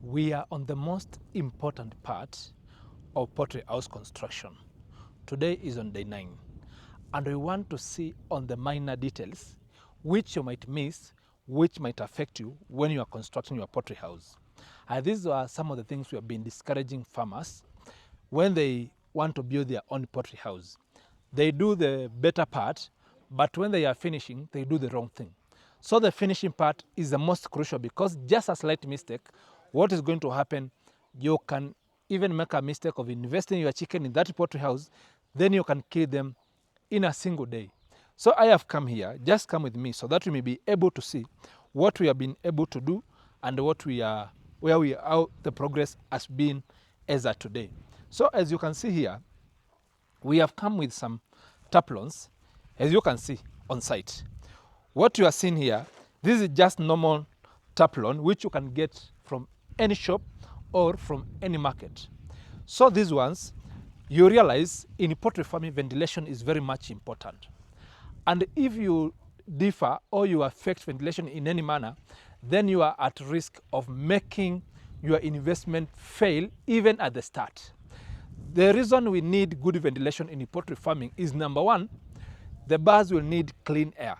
We are on the most important part of poultry house construction. Today is on day 9, and we want to see on the minor details which you might miss, which might affect you when you are constructing your poultry house. These are some of the things we have been discouraging farmers when they want to build their own poultry house. They do the better part, but when they are finishing, they do the wrong thing. So the finishing part is the most crucial, because just a slight mistake, what is going to happen, you can even make a mistake of investing your chicken in that poultry house, then you can kill them in a single day. So I have come here, just come with me, so that we may be able to see what we have been able to do and what we are, how the progress has been as of today. So as you can see here, we have come with some taplons, as you can see on site. What you are seeing here, this is just normal taplon, which you can get from any shop or from any market. So these ones, you realize in poultry farming, ventilation is very much important. And if you differ or you affect ventilation in any manner, then you are at risk of making your investment fail even at the start. The reason we need good ventilation in poultry farming is, number one, the birds will need clean air,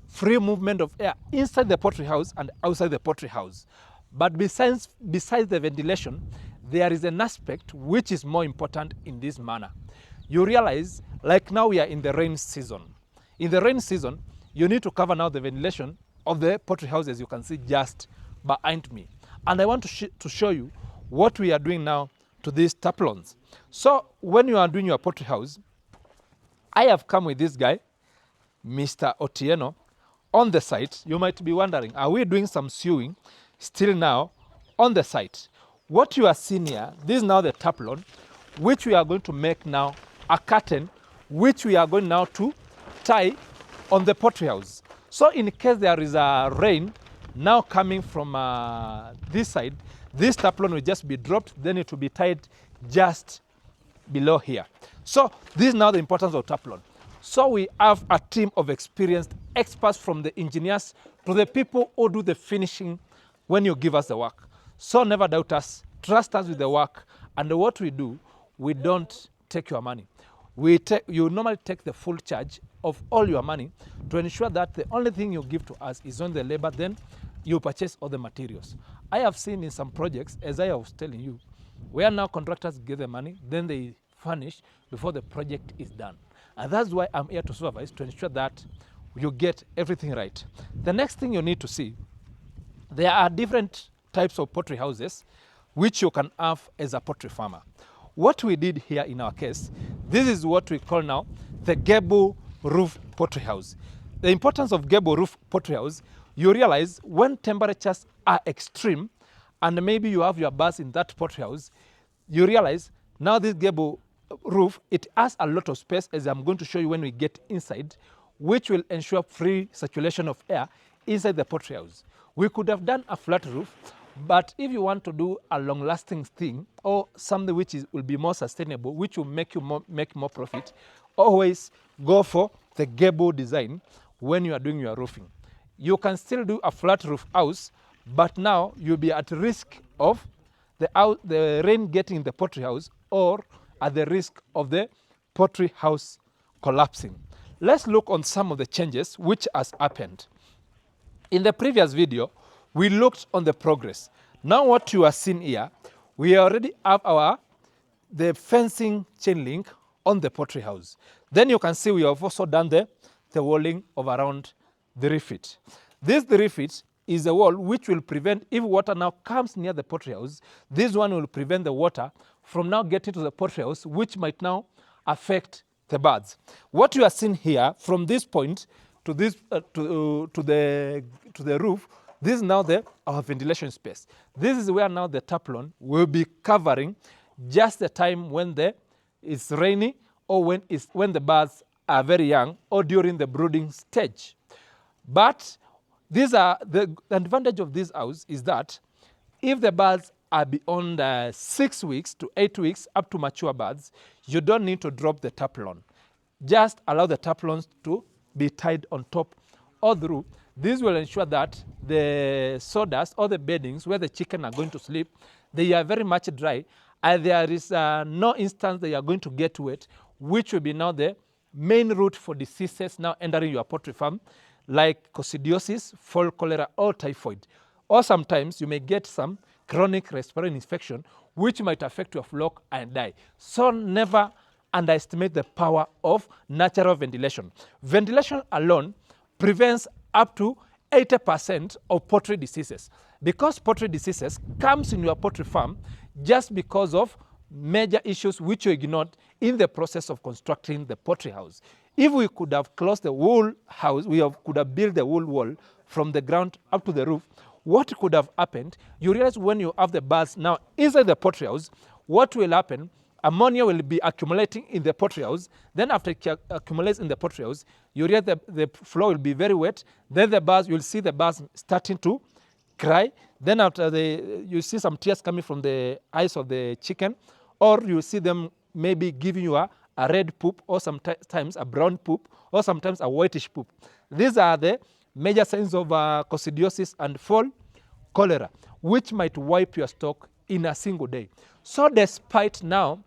free movement of air inside the poultry house and outside the poultry house. But besides the ventilation, there is an aspect which is more important in this manner. You realize, like now we are in the rain season. In the rain season, you need to cover now the ventilation of the poultry house, as you can see just behind me. And I want to show you what we are doing now to these taplons. So when you are doing your poultry house, I have come with this guy, Mr. Otieno, on the site. You might be wondering, are we doing some sewing still now on the site? What you are seeing here, this is now the taplon, which we are going to make now a curtain, which we are going now to tie on the poultry house. So in case there is a rain now coming from this side, this taplon will just be dropped, then it will be tied just below here. So this is now the importance of taplon. So we have a team of experienced experts, from the engineers to the people who do the finishing when you give us the work. So never doubt us, trust us with the work, and what we do, we don't take your money. You normally take the full charge of all your money to ensure that the only thing you give to us is on the labor, then you purchase all the materials. I have seen in some projects, as I was telling you, where now contractors give the money, then they furnish before the project is done. And that's why I'm here to supervise, to ensure that you get everything right. The next thing you need to see, there are different types of poultry houses which you can have as a poultry farmer. What we did here in our case, this is what we call now the Gable roof poultry house. The importance of Gable roof poultry house, you realize when temperatures are extreme and maybe you have your birds in that poultry house, you realize now this Gable roof, it has a lot of space, as I'm going to show you when we get inside, which will ensure free circulation of air inside the poultry house. We could have done a flat roof, but if you want to do a long-lasting thing or something which will be more sustainable, which will make you make more profit, always go for the Gable design when you are doing your roofing. You can still do a flat roof house, but now you'll be at risk of the rain getting in the poultry house, or at the risk of the poultry house collapsing. Let's look on some of the changes which has happened. In the previous video, we looked on the progress. Now what you are seeing here, we already have the fencing chain link on the poultry house. Then you can see we have also done the walling of around 3 feet. This 3 feet is a wall which will prevent, if water now comes near the poultry house, this one will prevent the water from now getting to the poultry house, which might now affect the birds. What you are seeing here, from this point to this to the roof, this is now our ventilation space. This is where now the taplon will be covering just the time when it's rainy, or when the birds are very young, or during the brooding stage. But the advantage of this house is that if the birds are beyond 6 weeks to 8 weeks, up to mature birds, you don't need to drop the taplon. Just allow the taplons to be tied on top of the roof. This will ensure that the sawdust or the beddings where the chicken are going to sleep, they are very much dry, and there is no instance they are going to get wet, which will be now the main route for diseases now entering your poultry farm, like coccidiosis, fall cholera, or typhoid. Or sometimes you may get some chronic respiratory infection, which might affect your flock and die. So never underestimate the power of natural ventilation. Ventilation alone prevents up to 80% of poultry diseases. Because poultry diseases comes in your poultry farm just because of major issues which you ignored in the process of constructing the poultry house. If we could have closed the whole house, could have built the whole wall from the ground up to the roof, what could have happened? You realize when you have the birds now inside the poultry house, what will happen? Ammonia will be accumulating in the poultry house. Then after it accumulates in the poultry house, you realize the floor will be very wet. Then the birds, you'll see the birds starting to cry. Then after you see some tears coming from the eyes of the chicken, or you see them maybe giving you a red poop, or sometimes a brown poop, or sometimes a whitish poop. These are the major signs of coccidiosis and fall cholera, which might wipe your stock in a single day. So despite now,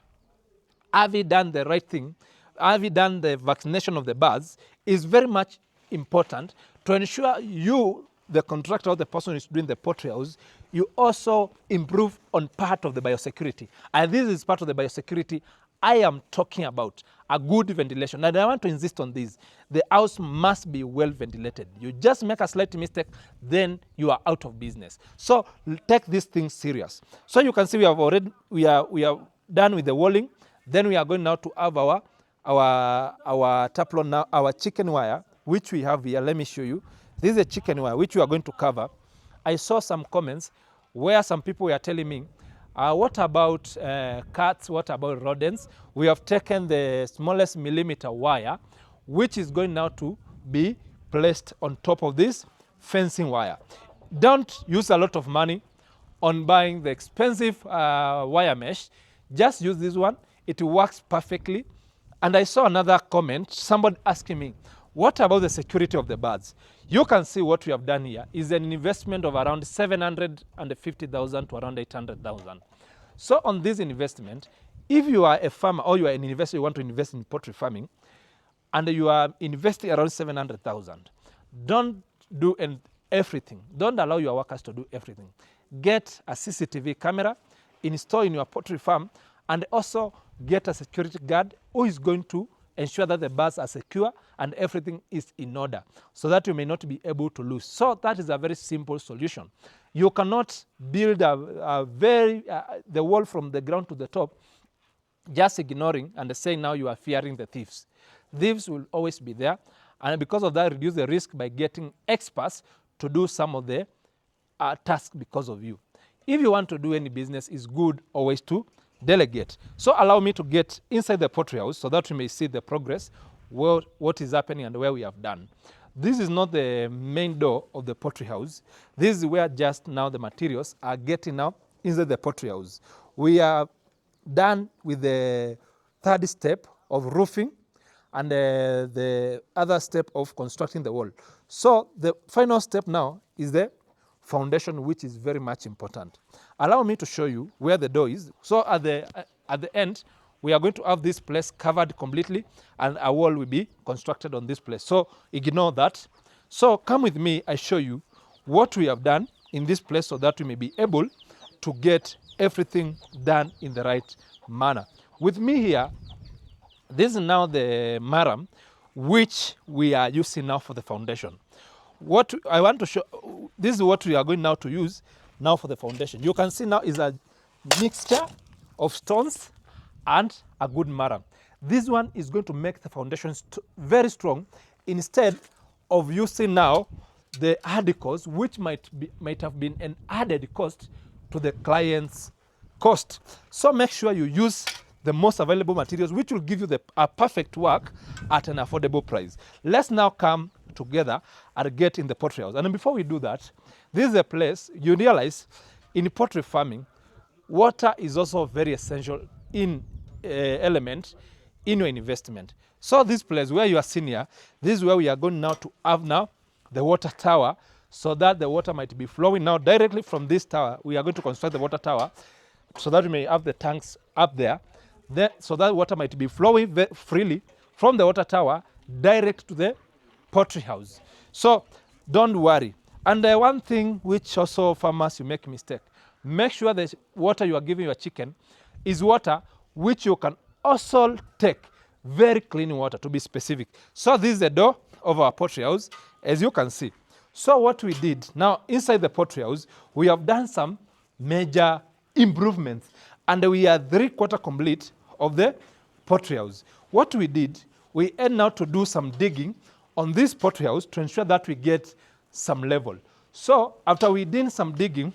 have you done the right thing? Have you done the vaccination of the birds? Is very much important to ensure you, the contractor or the person who is doing the poultry house, you also improve on part of the biosecurity. And this is part of the biosecurity I am talking about, a good ventilation. And I want to insist on this. The house must be well ventilated. You just make a slight mistake, then you are out of business. So take this thing serious. So you can see we are done with the walling. Then we are going now to have our taplon, now our chicken wire, which we have here. Let me show you. This is a chicken wire which we are going to cover. I saw some comments where some people were telling me, what about cats? What about rodents? We have taken the smallest millimeter wire, which is going now to be placed on top of this fencing wire. Don't use a lot of money on buying the expensive wire mesh. Just use this one. It works perfectly. And I saw another comment, somebody asking me, what about the security of the birds? You can see what we have done here is an investment of around 750,000 to around 800,000. So on this investment, if you are a farmer or you are an investor, you want to invest in poultry farming, and you are investing around 700,000, don't do everything. Don't allow your workers to do everything. Get a CCTV camera, install in your poultry farm, and also get a security guard who is going to ensure that the birds are secure and everything is in order, so that you may not be able to lose. So that is a very simple solution. You cannot build the wall from the ground to the top just ignoring and saying now you are fearing the thieves. Thieves will always be there, and because of that, reduce the risk by getting experts to do some of the tasks because of you. If you want to do any business, it's good always to delegate. So allow me to get inside the poultry house so that we may see the progress, what is happening and where we have done. This is not the main door of the poultry house. This is where just now the materials are getting now inside the poultry house. We are done with the third step of roofing and the other step of constructing the wall. So the final step now is the foundation, which is very much important. Allow me to show you where the door is. So at the end, we are going to have this place covered completely, and a wall will be constructed on this place. So ignore that. So come with me, I show you what we have done in this place so that we may be able to get everything done in the right manner. With me here, this is now the maram, which we are using now for the foundation. What I want to show, this is what we are going now to use now for the foundation. You can see now is a mixture of stones and a good maram. This one is going to make the foundation very strong, instead of using now the added cost, which might have been an added cost to the client's cost. So make sure you use the most available materials, which will give you a perfect work at an affordable price. Let's now come together and get in the poultry house. And before we do that, this is a place you realize in poultry farming, water is also very essential element in your investment. So this place where you are seeing here, this is where we are going now to have now the water tower so that the water might be flowing now directly from this tower. We are going to construct the water tower so that we may have the tanks up there, so that water might be flowing freely from the water tower direct to the poultry house. So don't worry. And one thing which also farmers, you make mistake. Make sure the water you are giving your chicken is water which you can also take very clean water, to be specific. So this is the door of our poultry house, as you can see. So what we did, now inside the poultry house, we have done some major improvements, and we are 3/4 complete of the poultry house. What we did, we had now to do some digging on this poultry house to ensure that we get some level. So after we did some digging,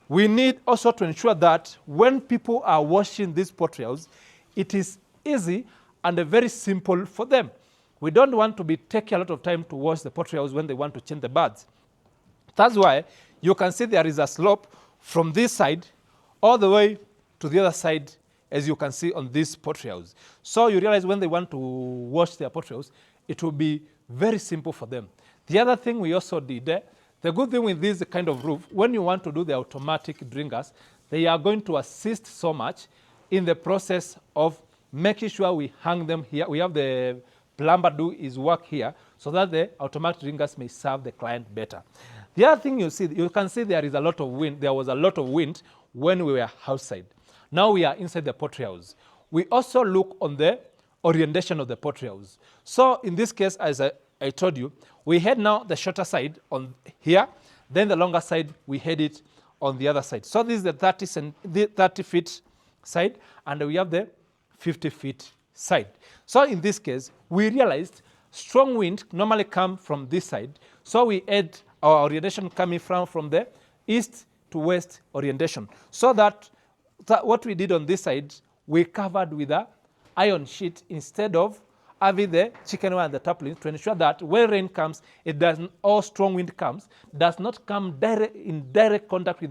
we need also to ensure that when people are washing this poultry house, it is easy and very simple for them. We don't want to be taking a lot of time to wash the poultry house when they want to change the birds. That's why you can see there is a slope from this side all the way to the other side, as you can see on this poultry house. So you realize when they want to wash their poultry house, it will be very simple for them. The other thing we also did, the good thing with this kind of roof, when you want to do the automatic drinkers, they are going to assist so much in the process of making sure we hang them here. We have the plumber do his work here so that the automatic drinkers may serve the client better. The other thing you can see there is a lot of wind. There was a lot of wind when we were outside. Now we are inside the poultry house. We also look on the orientation of the poultry house. So in this case, as I told you, we had now the shorter side on here, then the longer side, we had it on the other side. So this is the 30 feet side, and we have the 50 feet side. So in this case, we realized strong wind normally come from this side. So we had our orientation coming from the east to west orientation. So that what we did on this side, we covered with a iron sheet instead of having the chicken wire and the tarpaulins to ensure that when rain comes, it doesn't, or strong wind comes, does not come in direct contact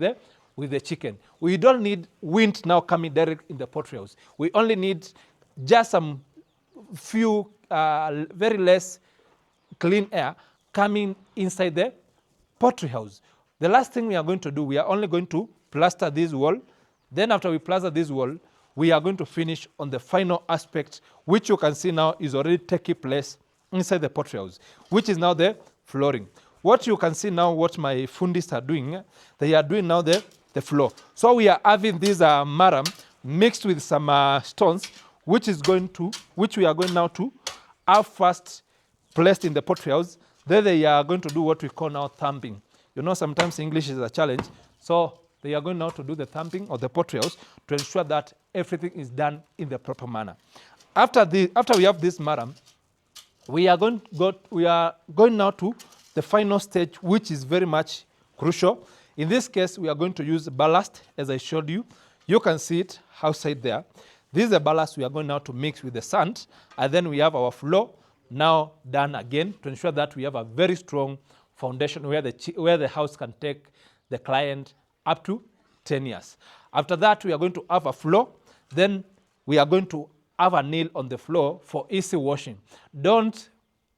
with the chicken. We don't need wind now coming direct in the poultry house. We only need just some few, very less clean air coming inside the poultry house. The last thing we are going to do, we are only going to plaster this wall. Then after we plaster this wall, we are going to finish on the final aspect, which you can see now is already taking place inside the poultry house, which is now the flooring. What you can see now, what my fundis are doing, they are doing now the floor. So we are having this maram mixed with some stones, which we are going now to have first placed in the poultry house. Then they are going to do what we call now thumping. You know, sometimes English is a challenge. So they are going now to do the thumping of the poultry house to ensure that everything is done in the proper manner. After we have this maram, we are going now to the final stage, which is very much crucial. In this case, we are going to use ballast, as I showed you. You can see it outside there. This is the ballast we are going now to mix with the sand, and then we have our floor now done again to ensure that we have a very strong foundation where the house can take the client up to 10 years. After that, we are going to have a floor. Then we are going to have a nail on the floor for easy washing.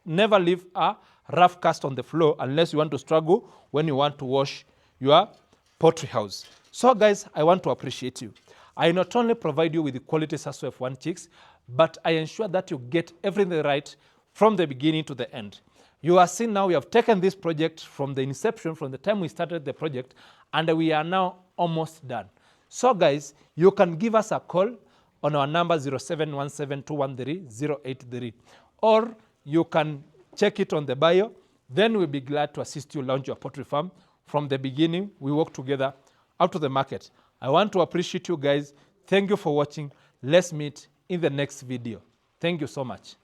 Never leave a rough cast on the floor unless you want to struggle when you want to wash your poultry house. So guys, I want to appreciate you. I not only provide you with the quality SASO-F1 chicks, but I ensure that you get everything right from the beginning to the end. You are seeing now we have taken this project from the inception, from the time we started the project, and we are now almost done. So guys, you can give us a call on our number 0717-213-083, or you can check it on the bio. Then we'll be glad to assist you launch your poultry farm. From the beginning, we work together up to the market. I want to appreciate you guys. Thank you for watching. Let's meet in the next video. Thank you so much.